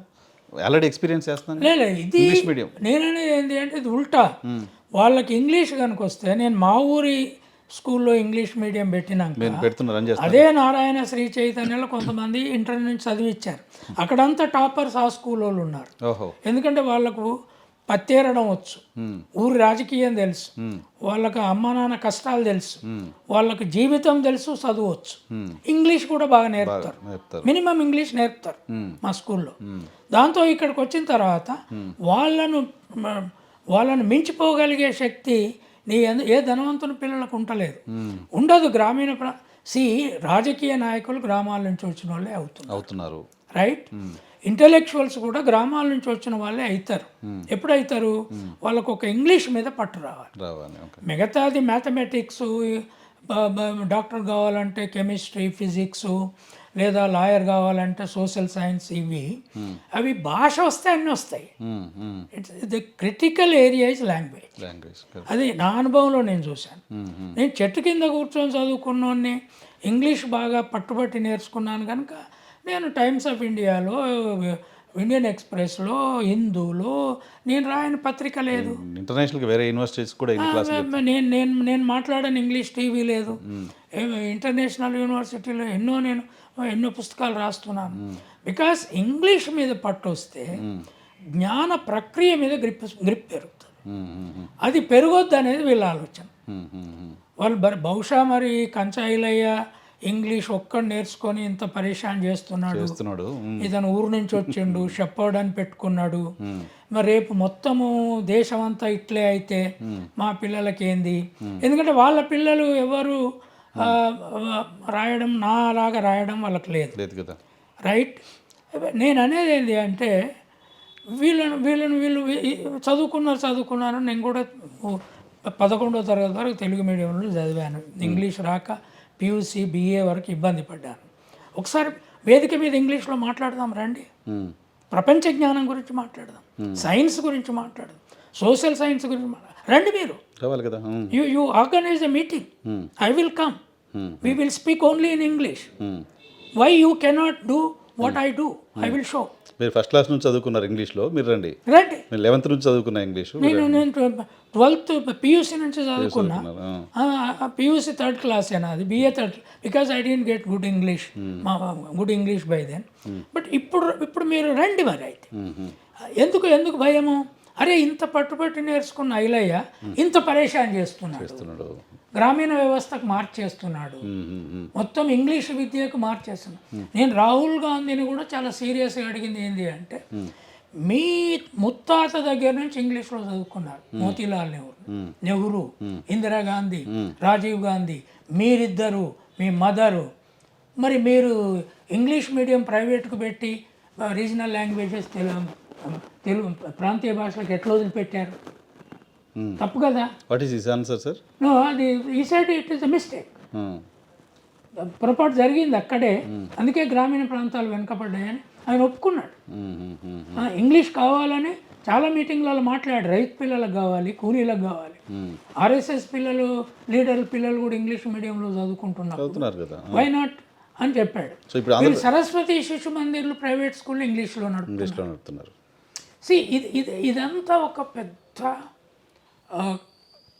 ఆల్రెడీ ఎక్స్పీరియన్స్ చేస్తున్నాను. ఇది నేననేది ఏంటి అంటే, ఇది ఉల్టా. వాళ్ళకి ఇంగ్లీష్ కనుక వస్తే, నేను మా ఊరి స్కూల్లో ఇంగ్లీష్ మీడియం పెట్టినాక అదే నారాయణ శ్రీ చైతన్యలో కొంతమంది ఇంటర్ నుంచి చదివిచ్చారు. అక్కడంతా టాపర్స్ ఆ స్కూల్ వాళ్ళు ఉన్నారు. ఎందుకంటే వాళ్ళకు పత్తేరడం వచ్చు, ఊరి రాజకీయం తెలుసు, వాళ్ళకి అమ్మ నాన్న కష్టాలు తెలుసు, వాళ్ళకి జీవితం తెలుసు, చదువచ్చు, ఇంగ్లీష్ కూడా బాగా నేర్పుతారు. మినిమం ఇంగ్లీష్ నేర్పుతారు మా స్కూల్లో. దాంతో ఇక్కడికి వచ్చిన తర్వాత వాళ్ళను మించిపోగలిగే శక్తి ఏ ధనవంతుని పిల్లలకు ఉండదు. గ్రామీణ రాజకీయ నాయకులు గ్రామాల నుంచి వచ్చిన వాళ్ళే అవుతున్నారు. రైట్. ఇంటలెక్చువల్స్ కూడా గ్రామాల నుంచి వచ్చిన వాళ్ళే అవుతారు. ఎప్పుడు అవుతారు? వాళ్ళకు ఒక ఇంగ్లీష్ మీద పట్టు రావాలి. మిగతాది మ్యాథమెటిక్స్, డాక్టర్ కావాలంటే కెమిస్ట్రీ, ఫిజిక్స్, లేదా లాయర్ కావాలంటే సోషల్ సైన్స్, అవి భాష వస్తే అన్నీ వస్తాయి. The critical area is language. అది నా అనుభవంలో నేను చూశాను. నేను చెట్టు కింద కూర్చొని చదువుకున్నోడిని, ఇంగ్లీష్ బాగా పట్టుబట్టి నేర్చుకున్నాను కనుక నేను టైమ్స్ ఆఫ్ ఇండియాలో, ఇండియన్ ఎక్స్ప్రెస్లో, హిందూలో నేను రాయని పత్రిక లేదు. ఇంటర్నేషనల్గా వేరే యూనివర్సిటీస్ కూడా నేను మాట్లాడని ఇంగ్లీష్ టీవీ లేదు. ఇంటర్నేషనల్ యూనివర్సిటీలో ఎన్నో పుస్తకాలు రాస్తున్నాను. బికాస్ ఇంగ్లీష్ మీద పట్టు వస్తే జ్ఞాన ప్రక్రియ మీద గ్రిప్ పెరుగుతుంది. అది పెరగొద్దు అనేది వీళ్ళ ఆలోచన. వాళ్ళు బహుశా మరి కంచాయిలయ్య ఇంగ్లీష్ ఒక్కడు నేర్చుకొని ఇంత పరేషాన్ చేస్తున్నాడు, చేస్తున్నాడు. ఇతను ఊరు నుంచి వచ్చిండు, షెపర్డ్ అని పెట్టుకున్నాడు, మరి రేపు మొత్తము దేశం అంతా ఇట్లే అయితే మా పిల్లలకి ఏంది? ఎందుకంటే వాళ్ళ పిల్లలు ఎవరు రాయడం నాలాగా రాయడం వాళ్ళకి లేదు లేదు కదా. రైట్. నేను అనేది ఏంటి అంటే వీళ్ళు చదువుకున్నారు. నేను కూడా 11వ తరగతి వరకు తెలుగు మీడియంలో చదివాను. ఇంగ్లీష్ రాక పియూసీ బిఏ వరకు ఇబ్బంది పడ్డాను. ఒకసారి వేదిక మీద ఇంగ్లీష్లో మాట్లాడదాం రండి, ప్రపంచ జ్ఞానం గురించి మాట్లాడదాం, సైన్స్ గురించి మాట్లాడదాం, సోషల్ సైన్స్ గురించి రండి, మీరు కావాలి కదా. You organise a meeting, I will come, we will speak only in English. Why you cannot do what I do, I will show. మీరు ఫస్ట్ క్లాస్ నుంచి చదువుకున్నారు ఇంగ్లీష్లో, మీరు రండి. రండి, మీరు 11th నుంచి చదువుకున్న ఇంగ్లీషు. నేను 12th పియూసీ నుంచి చదువుకున్నా. పియూసీ 3rd క్లాస్ అది, BA 3rd, because I didn't get good English by then. But ఇప్పుడు మీరు రండి మరి. అయితే ఎందుకు భయము? అరే ఇంత పట్టుబట్టి నేర్చుకున్న ఐలయ్య ఇంత పరేషాన్ చేస్తున్నాడు, గ్రామీణ వ్యవస్థకు మార్చేస్తున్నాడు, మొత్తం ఇంగ్లీష్ విద్యకు మార్చేస్తున్నాడు. నేను రాహుల్ గాంధీని కూడా చాలా సీరియస్గా అడిగింది ఏంటి అంటే, మీ ముత్తాత దగ్గర నుంచి ఇంగ్లీష్లో చదువుకున్నారు, మోతీలాల్ నెహ్రూ, ఇందిరాగాంధీ, రాజీవ్ గాంధీ, మీరిద్దరు, మీ మదరు, మరి మీరు ఇంగ్లీష్ మీడియం ప్రైవేట్కు పెట్టి రీజనల్ లాంగ్వేజెస్ తెలుగు ప్రాంతీయ భాషలకు ఎట్లా వదిలిపెట్టారు? తప్పు కదా. What is his answer sir? No, అది ఈ side it is a mistake. పొరపాటు జరిగింది అక్కడే, అందుకే గ్రామీణ ప్రాంతాలు వెనుకబడ్డాయని ఆయన ఒప్పుకున్నాడు. ఇంగ్లీష్ కావాలని చాలా మీటింగ్లలో మాట్లాడారు. రైతు పిల్లలకు కావాలి, కూలీలకు కావాలి, ఆర్ఎస్ఎస్ పిల్లలు, లీడర్ పిల్లలు కూడా ఇంగ్లీష్ మీడియంలో చదువుకుంటున్నారు కదా, వై నాట్ అని చెప్పాడు. వీళ్ళు సరస్వతి శిశు మందిర్లు ప్రైవేట్ స్కూల్ ఇంగ్లీష్లో నడుపుతున్నారు. సి ఇదంతా ఒక పెద్ద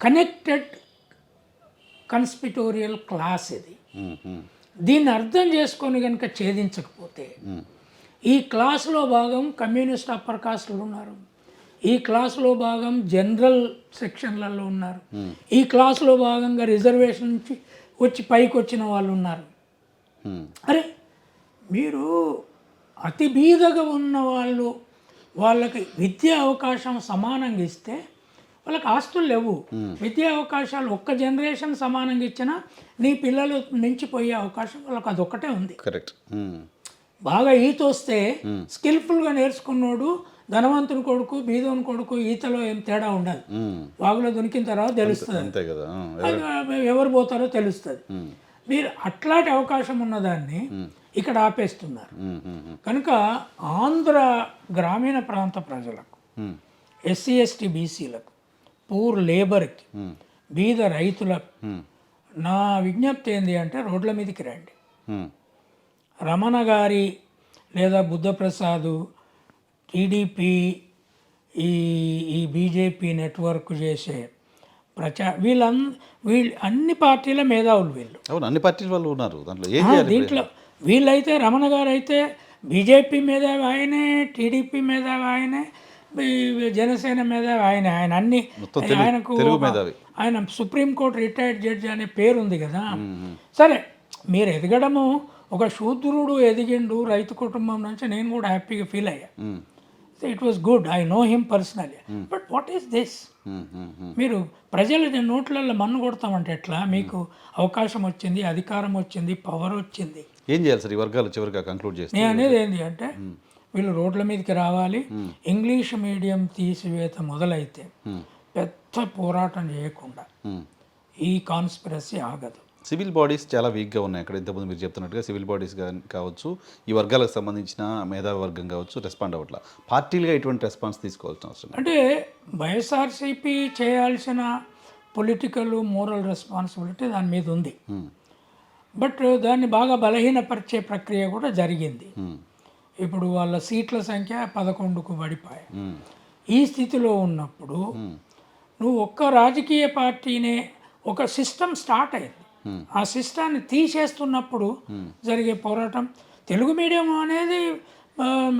కనెక్టెడ్ కన్స్పిటోరియల్ క్లాస్ ఇది. దీన్ని అర్థం చేసుకొని కనుక ఛేదించకపోతే, ఈ క్లాసులో భాగం కమ్యూనిస్ట్ అప్పర్ కాస్టులు ఉన్నారు, ఈ క్లాసులో భాగం జనరల్ సెక్షన్లలో ఉన్నారు, ఈ క్లాసులో భాగంగా రిజర్వేషన్ నుంచి వచ్చి పైకి వచ్చిన వాళ్ళు ఉన్నారు. అరే మీరు అతి బీదగా ఉన్న వాళ్ళకి విద్యా అవకాశం సమానంగా ఇస్తే వాళ్ళకి ఆస్తులు లేవు, విద్యా అవకాశాలు ఒక్క జనరేషన్ సమానంగా ఇచ్చినా నీ పిల్లలు మించిపోయే అవకాశం వాళ్ళకి అదొక్కటే ఉంది. కరెక్ట్. బాగా ఈత వస్తే స్కిల్ఫుల్గా నేర్చుకున్నాడు ధనవంతుని కొడుకు బీదోని కొడుకు ఈతలో ఏం తేడా ఉండదు. వాగులో దొరికిన తర్వాత తెలుస్తుంది, అంతే కదా, ఎవరు పోతారో తెలుస్తుంది. మీరు అట్లాంటి అవకాశం ఉన్నదాన్ని ఇక్కడ ఆపేస్తున్నారు. కనుక ఆంధ్ర గ్రామీణ ప్రాంత ప్రజలకు, ఎస్సీ ఎస్టీ బీసీలకు, పూర్ లేబర్కి, బీద రైతులకు నా విజ్ఞప్తి ఏంటి అంటే, రోడ్ల మీదకి రండి. రమణ గారి లేదా బుద్ధప్రసాద్, టీడీపీ, ఈ బీజేపీ నెట్వర్క్ చేసే వీళ్ళు అన్ని పార్టీల మేధావులు వీళ్ళు. అవును, అన్ని పార్టీల వాళ్ళు ఉన్నారు దాంట్లో. దీంట్లో వీళ్ళైతే రమణ గారు అయితే బీజేపీ మేధావి ఆయనే, టీడీపీ మేధావి ఆయనే, జనసేన మేధావి ఆయనే. ఆయన అన్ని, ఆయనకు ఆయన సుప్రీంకోర్టు రిటైర్డ్ జడ్జి అనే పేరు ఉంది కదా. సరే, మీరు ఎదగడము, ఒక శూద్రుడు ఎదిగిండు రైతు కుటుంబం నుంచి, నేను కూడా హ్యాపీగా ఫీల్ అయ్యా. It was good, I know him personally. But what is this? మీరు ప్రజల నోట్లలో మన్ను కొడతామంటే ఎట్లా? మీకు అవకాశం వచ్చింది, అధికారం వచ్చింది, పవర్ వచ్చింది, ఏం చేయాలి సార్ ఈ వర్గాలు చివరిగా కంక్లూడ్ చేస్తే? నేను అనేది ఏంటి అంటే, వీళ్ళు రోడ్ల మీదకి రావాలి. ఇంగ్లీష్ మీడియం తీసివేత మొదలైతే పెద్ద పోరాటం చేయకుండా ఈ కాన్స్పిరసీ ఆగదు. సివిల్ బాడీస్ చాలా వీక్గా ఉన్నాయి అక్కడ. ఇంతకుముందు మీరు చెప్తున్నట్టుగా సివిల్ బాడీస్ కావచ్చు, ఈ వర్గాలకు సంబంధించిన మేధావి వర్గం కావచ్చు, రెస్పాండ్ అవ్వట్లా. పార్టీలుగా ఎటువంటి రెస్పాన్స్ తీసుకోవాల్సిన అవసరం? అంటే వైఎస్ఆర్సీపీ చేయాల్సిన పొలిటికల్ మోరల్ రెస్పాన్సిబిలిటీ దాని మీద ఉంది. బట్ దాన్ని బాగా బలహీనపరిచే ప్రక్రియ కూడా జరిగింది. ఇప్పుడు వాళ్ళ సీట్ల సంఖ్య 11కు పడిపోయాయి. ఈ స్థితిలో ఉన్నప్పుడు నువ్వు ఒక్క రాజకీయ పార్టీనే, ఒక సిస్టమ్ స్టార్ట్ అయింది, ఆ సిస్టాన్ని తీసేస్తున్నప్పుడు జరిగే పోరాటం. తెలుగు మీడియం అనేది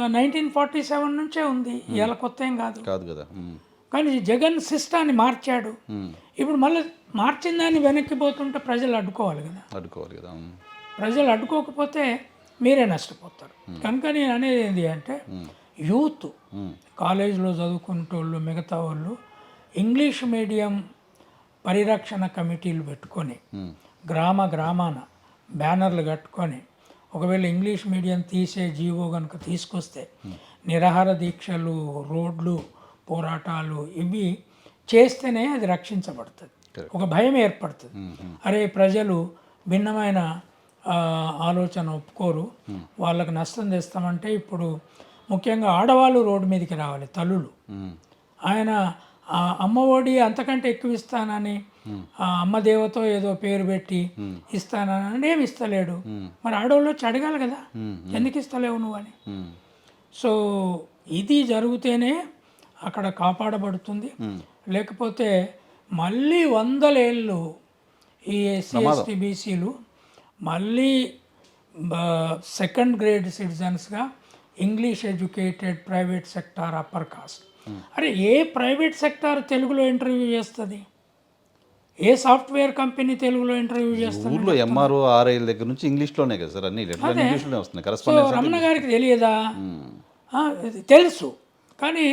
1947 నుంచే ఉంది, ఇలా కొత్త ఏం కాదు కదా. కానీ జగన్ సిస్టాన్ని మార్చాడు. ఇప్పుడు మళ్ళీ మార్చిన దాన్ని వెనక్కిపోతుంటే ప్రజలు అడ్డుకోవాలి కదా. ప్రజలు అడ్డుకోకపోతే మీరే నష్టపోతారు. కనుక నేను అనేది ఏంటి అంటే యూత్ కాలేజీలో చదువుకునేటోళ్ళు మిగతా వాళ్ళు ఇంగ్లీష్ మీడియం పరిరక్షణ కమిటీలు పెట్టుకొని గ్రామాన బ్యానర్లు కట్టుకొని ఒకవేళ ఇంగ్లీష్ మీడియం తీసే జీవో కనుక తీసుకొస్తే నిరాహార దీక్షలు, రోడ్లు, పోరాటాలు ఇవి చేస్తేనే అది రక్షించబడుతుంది. ఒక భయం ఏర్పడుతుంది. అరే ప్రజలు భిన్నమైన ఆలోచన ఒప్పుకోరు, వాళ్ళకు నష్టం తెస్తామంటే ఇప్పుడు ముఖ్యంగా ఆడవాళ్ళు రోడ్డు మీదకి రావాలి, తల్లులు. ఆయన అమ్మఒడి అంతకంటే ఎక్కువ ఇస్తానని అమ్మ దేవతో ఏదో పేరు పెట్టి ఇస్తానని ఏమి ఇస్తలేడు. మరి ఆడవాళ్ళు వచ్చి అడగాలి కదా, ఎందుకు ఇస్తలేవు నువ్వు అని. సో ఇది జరిగితేనే అక్కడ కాపాడబడుతుంది. లేకపోతే మళ్ళీ 100 ఏళ్ళు ఈ ఎస్సీ ఎస్టీ బీసీలు మళ్ళీ సెకండ్ గ్రేడ్ సిటిజన్స్గా English educated private sector upper caste. అరే ఏ ప్రైవేట్ సెక్టార్ తెలుగులో ఇంటర్వ్యూ చేస్తుంది? ఏ సాఫ్ట్వేర్ కంపెనీ తెలుగులో ఇంటర్వ్యూ చేస్తుంది? ఊర్లో ఎంఆర్ఓ ఆర్ఐల దగ్గర నుంచి ఇంగ్లీష్లోనే కదా సార్, అన్ని ఇంగ్లీష్లోనే వస్తున్నాయి. సో రమణ గారికి తెలియదా? తెలుసు, కానీ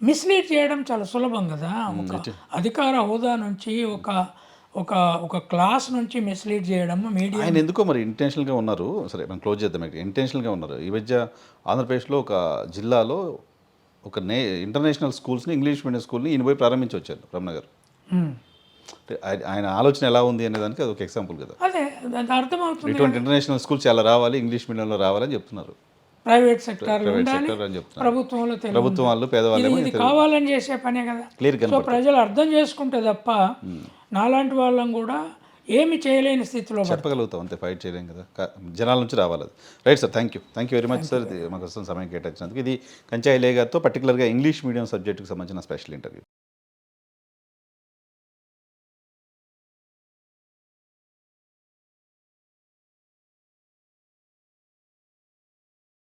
మిస్లీడ్ చేయడం చాలా సులభం కదా. ఒక అధికార హోదా నుంచి ఒక క్లాస్ నుంచి మిస్లీడ్ చేయడం మీడియా. ఆయన ఎందుకో మరి ఇంటెన్షనల్గా ఉన్నారు. సరే మనం క్లోజ్ చేద్దాం. ఇంటెన్షనల్గా ఉన్నారు. ఈ మధ్య ఆంధ్రప్రదేశ్లో ఒక జిల్లాలో ఒక ఇంటర్నేషనల్ స్కూల్స్ని, ఇంగ్లీష్ మీడియం స్కూల్ని ఈయన పోయి ప్రారంభించి వచ్చారు రమణ గారు. అంటే ఆయన ఆలోచన ఎలా ఉంది అనే దానికి అది ఒక ఎగ్జాంపుల్ కదా. అదే అర్థమవుతుంది. ఇటువంటి ఇంటర్నేషనల్ స్కూల్స్ చాలా రావాలి, ఇంగ్లీష్ మీడియంలో రావాలని చెప్తున్నారు. ప్రైవేట్ సెక్టార్ ప్రభుత్వంలో ప్రభుత్వాలు పేదవాళ్ళు ఇది కావాలని చేసే పనే కదా. సో ప్రజలు అర్థం చేసుకుంటే తప్ప నాలాంటి వాళ్ళం కూడా ఏమి చేయలేని స్థితిలో చెప్పగలుగుతాం, అంతే. ఫైట్ చేయలేం కదా, జనాల నుంచి రావాలి అది. Right sir, thank you very much sir, మాకు సమయం కేటాయించినందుకు. ఇది కంచాయిలే గారితో పర్టికులర్గా ఇంగ్లీష్ మీడియం సబ్జెక్టుకి సంబంధించిన స్పెషల్ ఇంటర్వ్యూ.